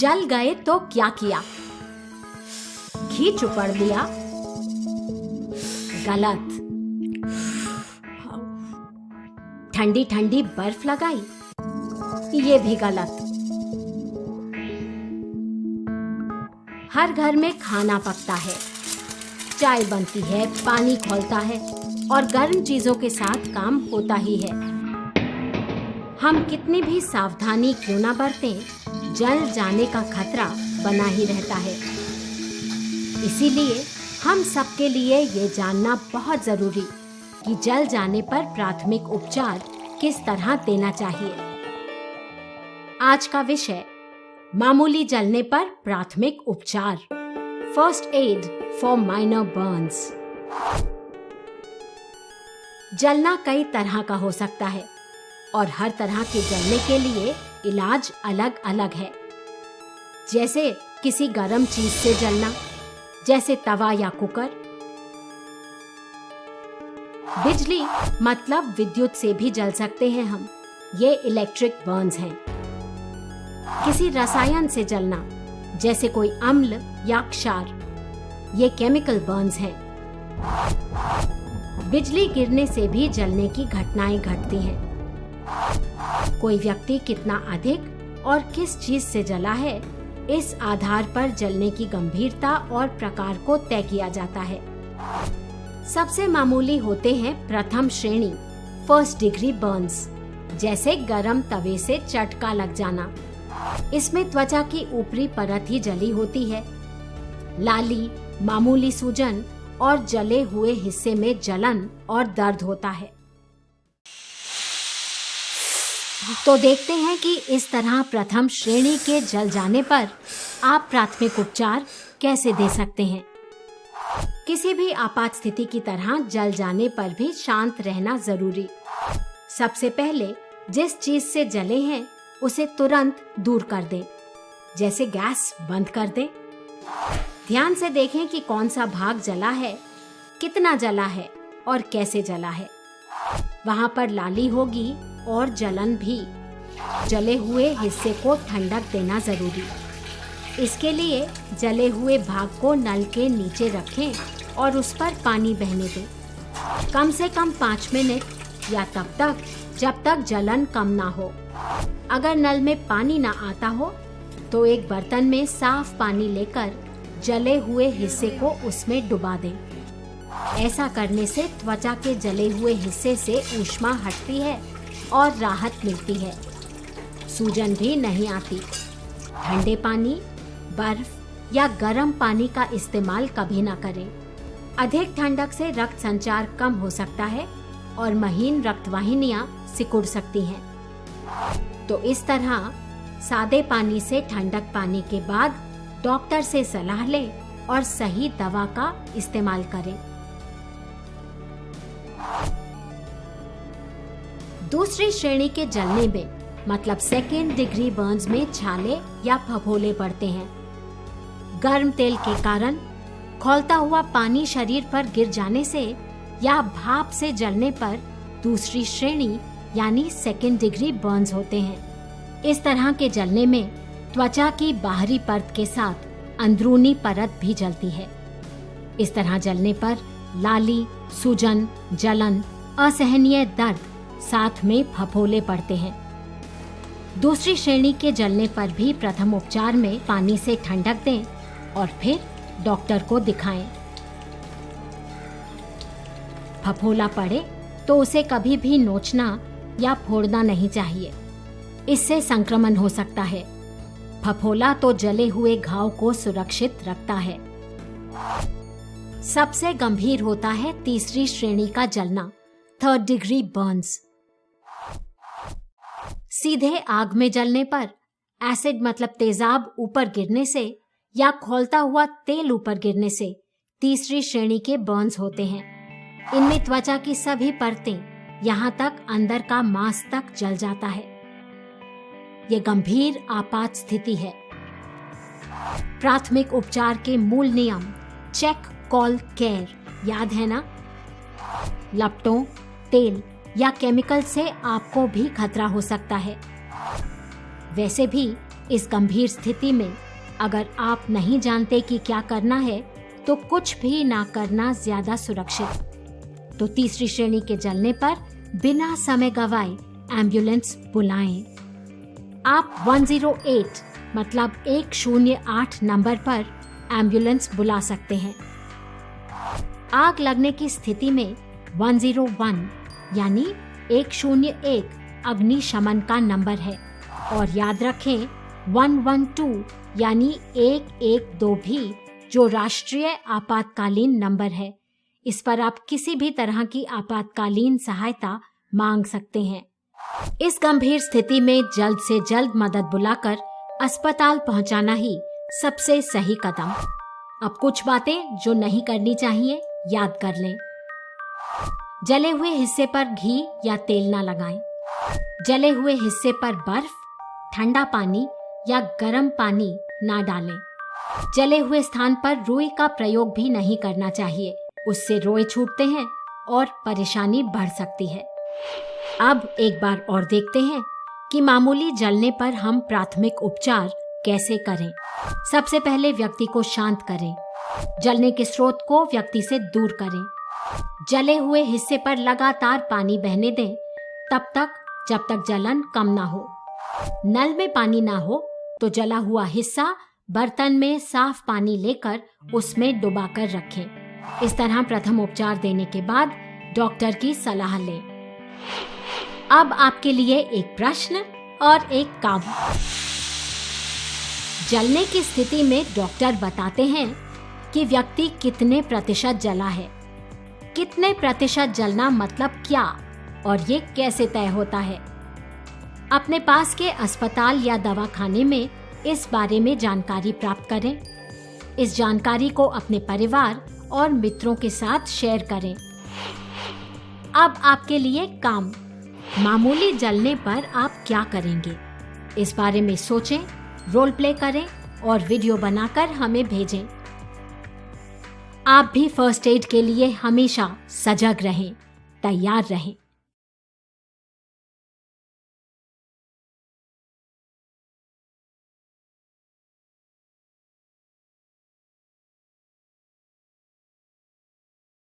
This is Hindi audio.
जल गए तो क्या किया? घी चुपड़ लिया? गलत। ठंडी ठंडी बर्फ लगाई? ये भी गलत। हर घर में खाना पकता है, चाय बनती है, पानी खौलता है और गर्म चीजों के साथ काम होता ही है। हम कितनी भी सावधानी क्यों ना बरतें, जल जाने का खतरा बना ही रहता है। इसीलिए हम सबके लिए ये जानना बहुत जरूरी कि जल जाने पर प्राथमिक उपचार किस तरह देना चाहिए। आज का विषय मामूली जलने पर प्राथमिक उपचार, first aid for minor Burns. जलना कई तरह का हो सकता है और हर तरह के जलने के लिए इलाज अलग अलग है। जैसे किसी गर्म चीज से जलना, जैसे तवा या कुकर। बिजली मतलब विद्युत से भी जल सकते हैं हम, ये इलेक्ट्रिक बर्न्स हैं। किसी रसायन से जलना, जैसे कोई अम्ल या क्षार, ये केमिकल बर्न्स हैं। बिजली गिरने से भी जलने की घटनाएं घटती हैं। कोई व्यक्ति कितना अधिक और किस चीज से जला है, इस आधार पर जलने की गंभीरता और प्रकार को तय किया जाता है। सबसे मामूली होते हैं प्रथम श्रेणी, फर्स्ट डिग्री बर्न्स, जैसे गरम तवे से चटका लग जाना। इसमें त्वचा की ऊपरी परत ही जली होती है। लाली, मामूली सूजन और जले हुए हिस्से में जलन और दर्द होता है। तो देखते हैं कि इस तरह प्रथम श्रेणी के जल जाने पर आप प्राथमिक उपचार कैसे दे सकते हैं। किसी भी आपात स्थिति की तरह जल जाने पर भी शांत रहना जरूरी। सबसे पहले जिस चीज से जले हैं उसे तुरंत दूर कर दें, जैसे गैस बंद कर दें। ध्यान से देखें कि कौन सा भाग जला है, कितना जला है और कैसे जला है। वहां पर लाली होगी और जलन भी। जले हुए हिस्से को ठंडक देना जरूरी। इसके लिए जले हुए भाग को नल के नीचे रखें और उस पर पानी बहने दें, कम से कम 5 मिनट या तब तक जब तक जलन कम ना हो। अगर नल में पानी ना आता हो तो एक बर्तन में साफ पानी लेकर जले हुए हिस्से को उसमें डुबा दें। ऐसा करने से त्वचा के जले हुए हिस्से से ऊष्मा हटती है और राहत मिलती है। सूजन भी नहीं आती। ठंडे पानी, बर्फ या गर्म पानी का इस्तेमाल कभी ना करें। अधिक ठंडक से रक्त संचार कम हो सकता है और महीन रक्तवाहिनियां सिकुड़ सकती हैं। तो इस तरह सादे पानी से ठंडक पाने के बाद डॉक्टर से सलाह लें और सही दवा का इस्तेमाल करें। दूसरी श्रेणी के जलने में मतलब सेकेंड डिग्री बर्न्स में छाले या फफोले पड़ते हैं। गर्म तेल के कारण, खौलता हुआ पानी शरीर पर गिर जाने से या भाप से जलने पर दूसरी श्रेणी यानी सेकेंड डिग्री बर्न्स होते हैं। इस तरह के जलने में त्वचा की बाहरी परत के साथ अंदरूनी परत भी जलती है। इस तरह जलने पर लाली, सूजन, जलन, असहनीय दर्द, साथ में फफोले पड़ते हैं। दूसरी श्रेणी के जलने पर भी प्रथम उपचार में पानी से ठंडक दें और फिर डॉक्टर को दिखाएं। फफोला पड़े तो उसे कभी भी नोचना या फोड़ना नहीं चाहिए, इससे संक्रमण हो सकता है। फफोला तो जले हुए घाव को सुरक्षित रखता है। सबसे गंभीर होता है तीसरी श्रेणी का जलना, थर्ड डिग्री बर्न्स। सीधे आग में जलने पर, एसिड मतलब तेजाब ऊपर गिरने से या खौलता हुआ तेल ऊपर गिरने से तीसरी श्रेणी के बर्न्स होते हैं। इनमें त्वचा की सभी परतें, यहाँ तक अंदर का मांस तक जल जाता है। ये गंभीर आपात स्थिति है। प्राथमिक उपचार के मूल नियम चेक, कॉल, केयर याद है ना? लपटों, तेल या केमिकल से आपको भी खतरा हो सकता है। वैसे भी इस गंभीर स्थिति में अगर आप नहीं जानते कि क्या करना है तो कुछ भी ना करना ज्यादा सुरक्षित। तो तीसरी श्रेणी के जलने पर बिना समय गवाए एम्बुलेंस बुलाएं। आप 108 मतलब 108 नंबर पर एम्बुलेंस बुला सकते हैं। आग लगने की स्थिति में 101 यानी 101 अग्निशमन का नंबर है और याद रखें 112 यानी 112 भी जो राष्ट्रीय आपातकालीन नंबर है। इस पर आप किसी भी तरह की आपातकालीन सहायता मांग सकते हैं। इस गंभीर स्थिति में जल्द से जल्द मदद बुलाकर अस्पताल पहुंचाना ही सबसे सही कदम। अब कुछ बातें जो नहीं करनी चाहिए याद कर लें। जले हुए हिस्से पर घी या तेल ना लगाएं। जले हुए हिस्से पर बर्फ, ठंडा पानी या गर्म पानी ना डालें। जले हुए स्थान पर रुई का प्रयोग भी नहीं करना चाहिए, उससे रोए छूटते हैं और परेशानी बढ़ सकती है। अब एक बार और देखते हैं कि मामूली जलने पर हम प्राथमिक उपचार कैसे करें। सबसे पहले व्यक्ति को शांत करें। जलने के स्रोत को व्यक्ति से दूर करें। जले हुए हिस्से पर लगातार पानी बहने दें तब तक जब तक जलन कम ना हो। नल में पानी ना हो तो जला हुआ हिस्सा बर्तन में साफ पानी लेकर उसमें डुबाकर रखें। इस तरह प्रथम उपचार देने के बाद डॉक्टर की सलाह लें। अब आपके लिए एक प्रश्न और एक काम। जलने की स्थिति में डॉक्टर बताते हैं कि व्यक्ति कितने प्रतिशत जला है। कितने प्रतिशत जलना मतलब क्या और ये कैसे तय होता है? अपने पास के अस्पताल या दवाखाने में इस बारे में जानकारी प्राप्त करें। इस जानकारी को अपने परिवार और मित्रों के साथ शेयर करें। अब आपके लिए काम। मामूली जलने पर आप क्या करेंगे? इस बारे में सोचें, रोल प्ले करें और वीडियो बनाकर हमें भेजें। आप भी फर्स्ट एड के लिए हमेशा सजग रहें, तैयार रहें।